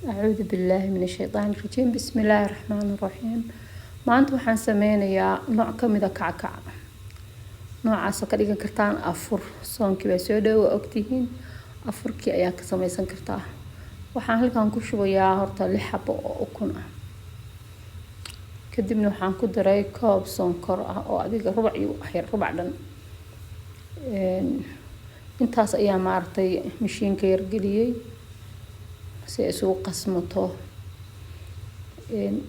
أعوذ بالله من الشيطان الرجيم. بسم الله الرحمن الرحيم. maanta waxaan sameynayaa nooc ka mid ah kackac. noocaas oo ka dhigan kartaan afur. Soonkii baa soo dhow waa ogtihiin. Afurkii ayaa ka sameysan kartaa. Waxaan halkan ku shubayaa horta 6 xabo oo ukun ah. Kadibna waxaan ku daray koob sonkor ah oo adiga rubac iyo rubac dhan. intaas ayaa maartay mishiinka yar geliyay si ay isugu qasmato.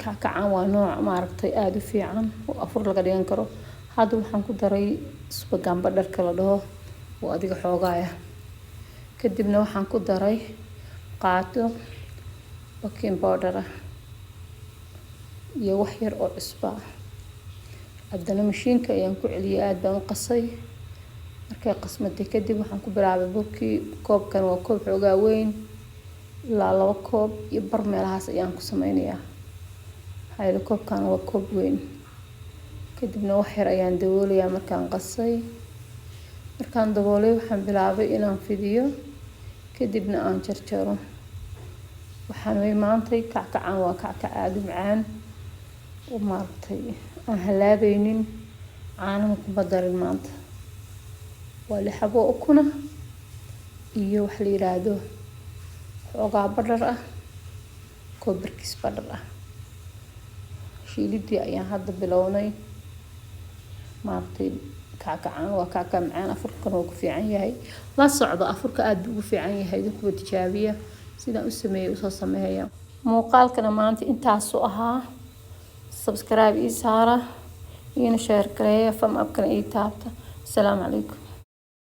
kackacan waa nooc maartay aad u fiican oo afur laga dhigan karo. Hadda waxaan ku daray subagamba dharka la dhaho oo adiga xoogaaya. Kadibna waxaan ku daray qaato baking powder ah iyo wax yar oo cusbo ah. Haddana mishiinka ayaan ku celiyay aad baan u qasay. Markay qasmatay kadib waxaan ku bilaabay burkii. Koobkan waa koob xoogaa weyn ilaa 2 koob iyo bar meelahaas ayaan ku sameynayaa. Hayla koobkan waa koob weyn. Kadibna wax yar ayaan daboolayaa markaan qasay. Markaan daboolay waxaan bilaabay inaan fidiyo kadibna aan jarjaro. waxaan way maantay kackacan waa kackac aad u macaan oo maartay aan halaabaynin caano ku badarin maanta. waa 6 xabo ukun ah iyo wax la yiraahdo xoogaa badar ah koob barkis badar ah. shiilidii ayaan hadda bilownay. maantay kackacan waa kackac macaan afurkan oo ku fiican yahay. la socdo afurka aad buu ugu fiican yahay dadku tijaabiya sidaan u sameeyay u soo sameeyaa. muuqaalkana maanta intaas oo ahaa. subscribe ii saara iyo share gareeya fam abkan ii taabta. Assalaamu calaykum.